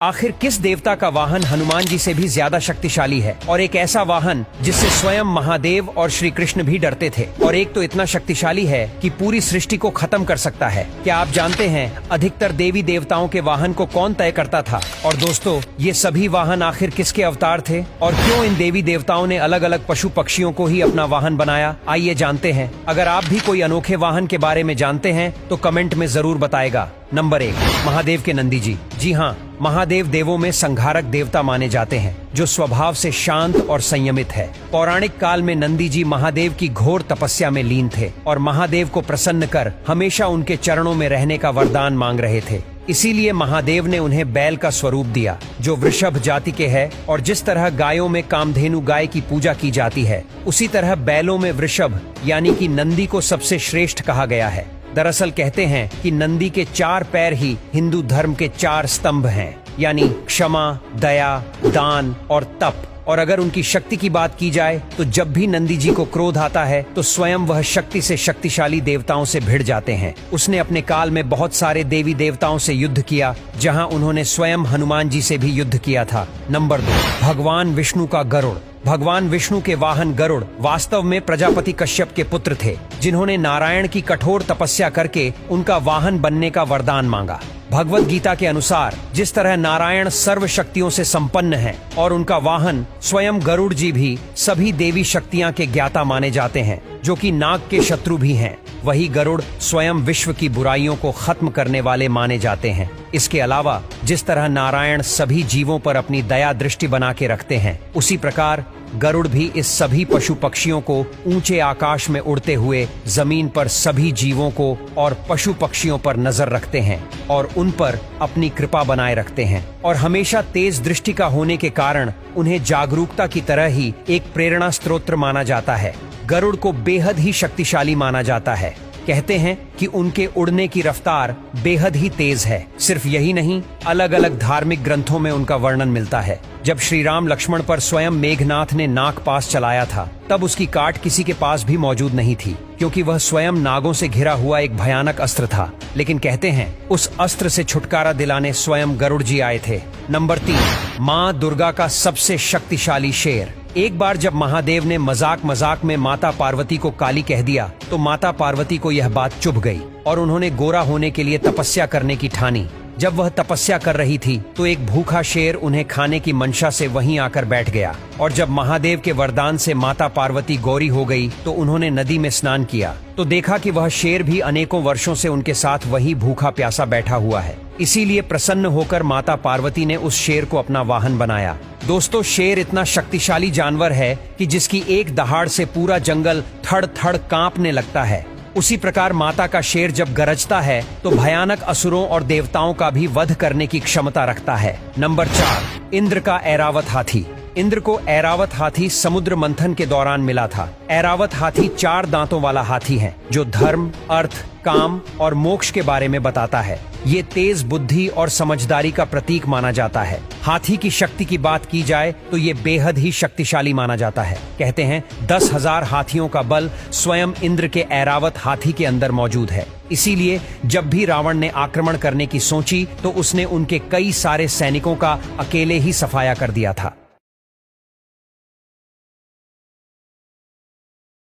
आखिर किस देवता का वाहन हनुमान जी से भी ज्यादा शक्तिशाली है, और एक ऐसा वाहन जिससे स्वयं महादेव और श्री कृष्ण भी डरते थे, और एक तो इतना शक्तिशाली है कि पूरी सृष्टि को खत्म कर सकता है। क्या आप जानते हैं अधिकतर देवी देवताओं के वाहन को कौन तय करता था? और दोस्तों, ये सभी वाहन आखिर किसके अवतार थे और क्यों इन देवी देवताओं ने अलग अलग पशु पक्षियों को ही अपना वाहन बनाया? आइए जानते हैं। अगर आप भी कोई अनोखे वाहन के बारे में जानते हैं तो कमेंट में जरूर बताएगा। नंबर 1, महादेव के नंदी जी। जी हाँ, महादेव देवों में संहारक देवता माने जाते हैं, जो स्वभाव से शांत और संयमित है। पौराणिक काल में नंदी जी महादेव की घोर तपस्या में लीन थे और महादेव को प्रसन्न कर हमेशा उनके चरणों में रहने का वरदान मांग रहे थे। इसीलिए महादेव ने उन्हें बैल का स्वरूप दिया, जो वृषभ जाति के है। और जिस तरह गायों में कामधेनु गाय की पूजा की जाती है, उसी तरह बैलों में वृषभ यानी कि नंदी को सबसे श्रेष्ठ कहा गया है। दरअसल कहते हैं कि नंदी के 4 पैर ही हिंदू धर्म के 4 स्तंभ हैं, यानी क्षमा, दया, दान और तप। और अगर उनकी शक्ति की बात की जाए तो जब भी नंदी जी को क्रोध आता है तो स्वयं वह शक्ति से शक्तिशाली देवताओं से भिड़ जाते हैं। उसने अपने काल में बहुत सारे देवी देवताओं से युद्ध किया, जहां उन्होंने स्वयं हनुमान जी से भी युद्ध किया था। नंबर 2, भगवान विष्णु का गरुड़। भगवान विष्णु के वाहन गरुड़ वास्तव में प्रजापति कश्यप के पुत्र थे, जिन्होंने नारायण की कठोर तपस्या करके उनका वाहन बनने का वरदान मांगा। भगवत गीता के अनुसार जिस तरह नारायण सर्व शक्तियों से संपन्न हैं और उनका वाहन स्वयं गरुड़ जी भी सभी देवी शक्तियां के ज्ञाता माने जाते हैं, जो कि नाग के शत्रु भी हैं, वही गरुड़ स्वयं विश्व की बुराइयों को खत्म करने वाले माने जाते हैं। इसके अलावा जिस तरह नारायण सभी जीवों पर अपनी दया दृष्टि बना के रखते हैं, उसी प्रकार गरुड़ भी इस सभी पशु पक्षियों को ऊंचे आकाश में उड़ते हुए जमीन पर सभी जीवों को और पशु पक्षियों पर नजर रखते हैं और उन पर अपनी कृपा बनाए रखते हैं। और हमेशा तेज दृष्टि का होने के कारण उन्हें जागरूकता की तरह ही एक प्रेरणा स्रोत माना जाता है। गरुड़ को बेहद ही शक्तिशाली माना जाता है। कहते हैं कि उनके उड़ने की रफ्तार बेहद ही तेज है। सिर्फ यही नहीं, अलग अलग धार्मिक ग्रंथों में उनका वर्णन मिलता है। जब श्री राम लक्ष्मण पर स्वयं मेघनाथ ने नाग पास चलाया था, तब उसकी काट किसी के पास भी मौजूद नहीं थी, क्योंकि वह स्वयं नागों से घिरा हुआ एक भयानक अस्त्र था। लेकिन कहते हैं उस अस्त्र से छुटकारा दिलाने स्वयं गरुड़ जी आए थे। नंबर 3, माँ दुर्गा का सबसे शक्तिशाली शेर। एक बार जब महादेव ने मजाक में माता पार्वती को काली कह दिया, तो माता पार्वती को यह बात चुभ गई और उन्होंने गोरा होने के लिए तपस्या करने की ठानी। जब वह तपस्या कर रही थी तो एक भूखा शेर उन्हें खाने की मंशा से वहीं आकर बैठ गया। और जब महादेव के वरदान से माता पार्वती गौरी हो गई तो उन्होंने नदी में स्नान किया, तो देखा कि वह शेर भी अनेकों वर्षों से उनके साथ वही भूखा प्यासा बैठा हुआ है। इसीलिए प्रसन्न होकर माता पार्वती ने उस शेर को अपना वाहन बनाया। दोस्तों, शेर इतना शक्तिशाली जानवर है कि जिसकी एक दहाड़ से पूरा जंगल थड़ थड़ कांपने लगता है। उसी प्रकार माता का शेर जब गरजता है तो भयानक असुरों और देवताओं का भी वध करने की क्षमता रखता है। नंबर 4, इंद्र का ऐरावत हाथी। इंद्र को ऐरावत हाथी समुद्र मंथन के दौरान मिला था। ऐरावत हाथी 4 दांतों वाला हाथी है, जो धर्म, अर्थ, काम और मोक्ष के बारे में बताता है। ये तेज बुद्धि और समझदारी का प्रतीक माना जाता है। हाथी की शक्ति की बात की जाए तो ये बेहद ही शक्तिशाली माना जाता है। कहते हैं 10,000 हाथियों का बल स्वयं इंद्र के ऐरावत हाथी के अंदर मौजूद है। इसीलिए जब भी रावण ने आक्रमण करने की सोची तो उसने उनके कई सारे सैनिकों का अकेले ही सफाया कर दिया था।